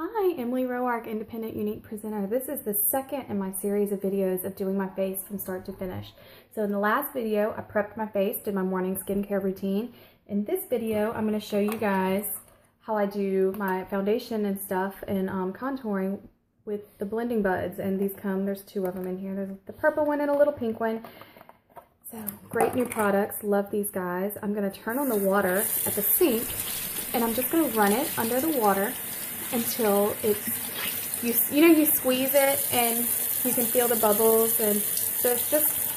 Hi, Emily Roark, Independent Unique Presenter. This is the second in my series of videos of doing my face from start to finish. So in the last video, I prepped my face, did my morning skincare routine. In this video, I'm going to show you guys how I do my foundation and stuff and contouring with the blending buds. And these come, there's two of them in here. There's the purple one and a little pink one. So great new products, love these guys. I'm going to turn on the water at the sink and I'm just going to run it under the water until it's, you squeeze it and you can feel the bubbles, and so it's just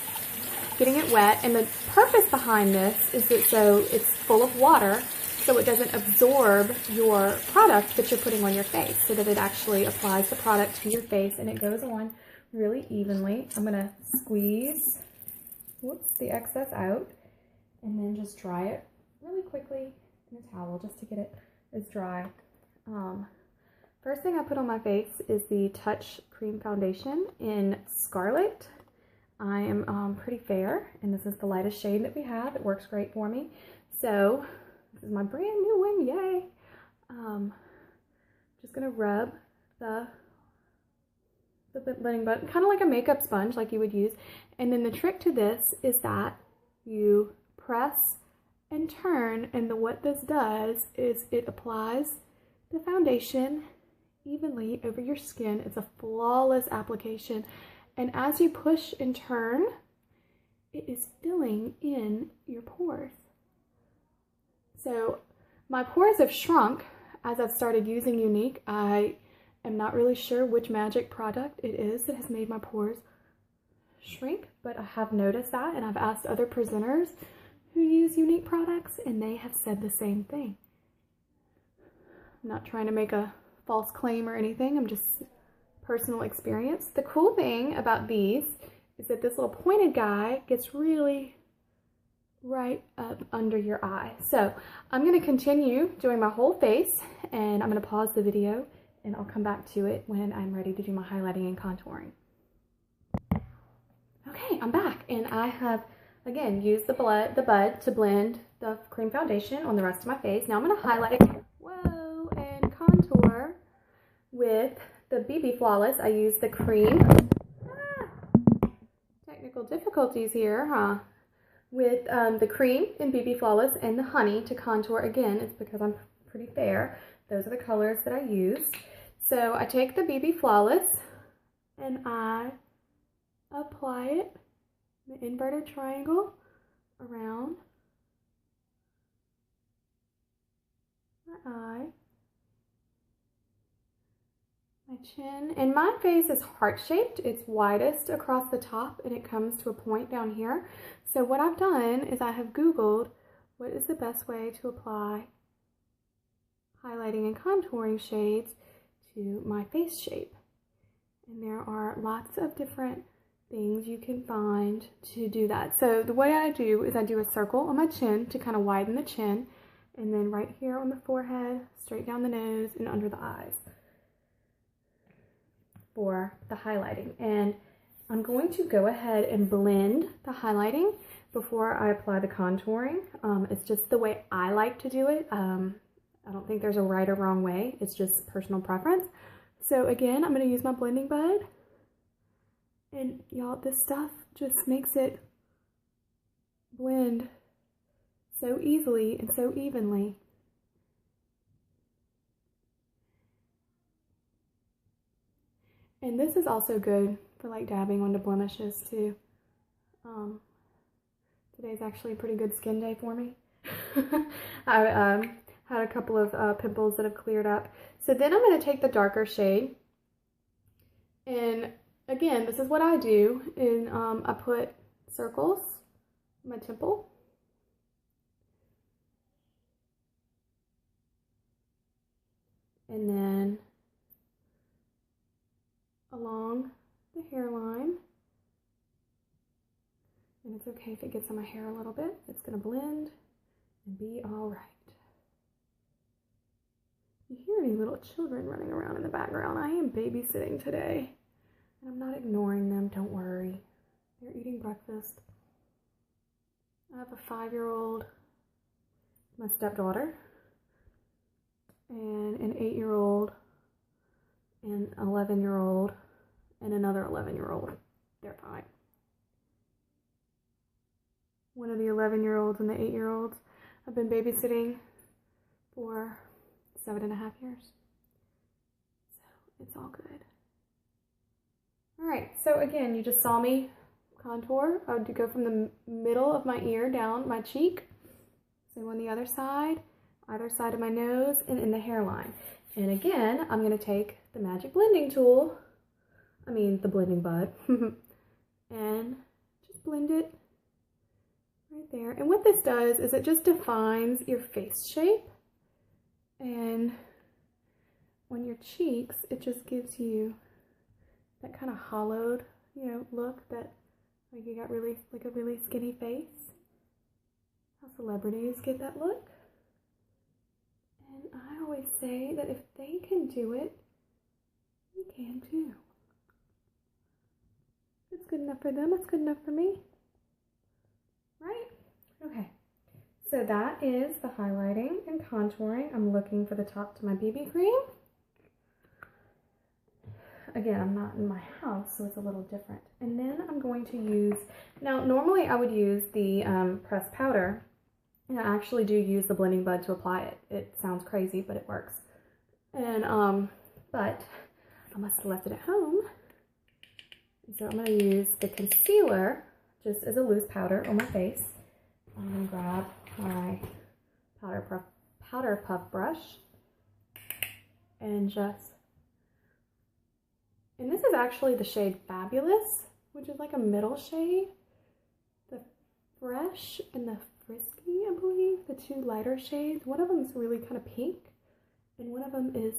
getting it wet. And the purpose behind this is that so it's full of water so it doesn't absorb your product that you're putting on your face, so that it actually applies the product to your face and it goes on really evenly. I'm going to squeeze the excess out and then just dry it really quickly in a towel just to get it as dry. First thing I put on my face is the Touch Cream Foundation in Scarlet. I am pretty fair, and this is the lightest shade that we have. It works great for me. So this is my brand new one, yay! Just gonna rub the blending button, kind of like a makeup sponge like you would use. And then the trick to this is that you press and turn, and what this does is it applies the foundation evenly over your skin. It's a flawless application, and as you push and turn, it is filling in your pores. So my pores have shrunk as I've started using Unique. I am not really sure which magic product it is that has made my pores shrink, but I have noticed that, and I've asked other presenters who use Unique products and they have said the same thing. I'm not trying to make a false claim or anything, I'm just personal experience. The cool thing about these is that this little pointed guy gets really right up under your eye. So I'm going to continue doing my whole face, and I'm going to pause the video and I'll come back to it when I'm ready to do my highlighting and contouring. Okay, I'm back, and I have again used the bud to blend the cream foundation on the rest of my face. Now I'm going to highlight and contour with the BB Flawless. I use the cream. Technical difficulties here, huh? With the cream in BB Flawless and the honey to contour. Again, it's because I'm pretty fair. Those are the colors that I use. So I take the BB Flawless and I apply it, the inverted triangle, around my eye, my chin, and my face is heart-shaped. It's widest across the top and it comes to a point down here. So what I've done is I have Googled what is the best way to apply highlighting and contouring shades to my face shape. And there are lots of different things you can find to do that. So the way I do is I do a circle on my chin to kind of widen the chin, and then right here on the forehead, straight down the nose, and under the eyes for the highlighting. And I'm going to go ahead and blend the highlighting before I apply the contouring. It's just the way I like to do it. I don't think there's a right or wrong way. It's just personal preference. So again, I'm going to use my blending bud. And y'all, this stuff just makes it blend so easily and so evenly. And this is also good for like dabbing onto blemishes too. Today's actually a pretty good skin day for me. I had a couple of pimples that have cleared up. So then I'm going to take the darker shade, and again, this is what I do, and I put circles on my temple, and then along the hairline, and it's okay if it gets on my hair a little bit. It's going to blend and be all right. You hear any little children running around in the background? I am babysitting today. And I'm not ignoring them, don't worry. They're eating breakfast. I have a 5-year-old, my stepdaughter, and an 8-year-old and an 11-year-old and another 11-year-old. They're fine. One of the 11-year-olds and the 8-year-olds I've been babysitting for 7.5 years. So it's all good. All right, so again, you just saw me contour. I would go from the middle of my ear down my cheek. Same on the other side, either side of my nose, and in the hairline. And again, I'm gonna take the magic blending tool, the blending bud, and just blend it right there. And what this does is it just defines your face shape. And on your cheeks, it just gives you that kind of hollowed, look that like you got really, like a really skinny face. How celebrities get that look. And I always say that if they can do it, you can too. It's good enough for them, it's good enough for me. Right? Okay. So that is the highlighting and contouring. I'm looking for the top to my BB cream. Again, I'm not in my house, so it's a little different. And then I'm going to use, now normally I would use the pressed powder, and I actually do use the blending bud to apply it. It sounds crazy, but it works. And, but I must have left it at home. So I'm going to use the concealer just as a loose powder on my face. I'm going to grab my powder puff brush and this is actually the shade Fabulous, which is like a middle shade. The Fresh and the Frisky, I believe, the two lighter shades. One of them is really kind of pink, and one of them is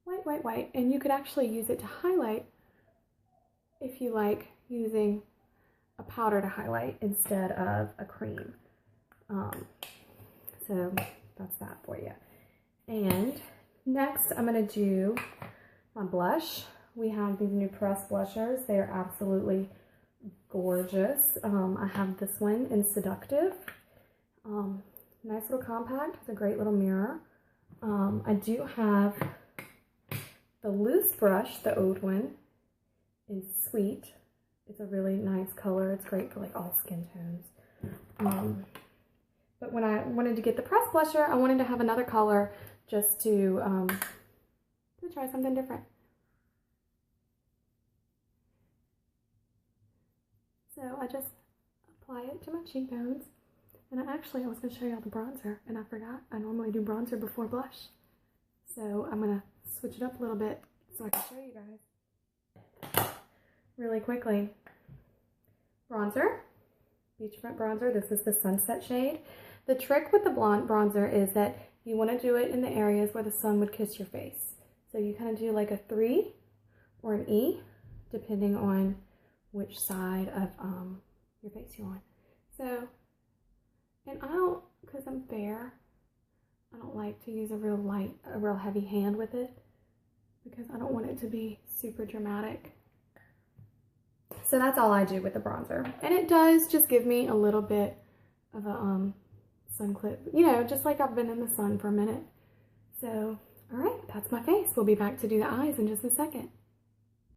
white. And you could actually use it to highlight if you like using a powder to highlight instead of a cream. So that's that for you. And next I'm going to do my blush. We have these new pressed blushers. They are absolutely gorgeous. I have this one in Seductive. Nice little compact. It's a great little mirror. I do have the loose brush, the old one, is Sweet. It's a really nice color. It's great for like all skin tones. But when I wanted to get the pressed blusher, I wanted to have another color just to try something different. So I just apply it to my cheekbones. And I was going to show you all the bronzer, and I forgot. I normally do bronzer before blush. So I'm going to switch it up a little bit so I can show you guys really quickly. Bronzer, beachfront bronzer. This is the Sunset shade. The trick with the blonde bronzer is that you want to do it in the areas where the sun would kiss your face. So you kind of do like a 3 or an E, depending on which side of your face you want. So, and because I'm fair, I don't like to use a real heavy hand with it because I don't want it to be super dramatic. So that's all I do with the bronzer. And it does just give me a little bit of a sun clip, just like I've been in the sun for a minute. So, all right, that's my face. We'll be back to do the eyes in just a second.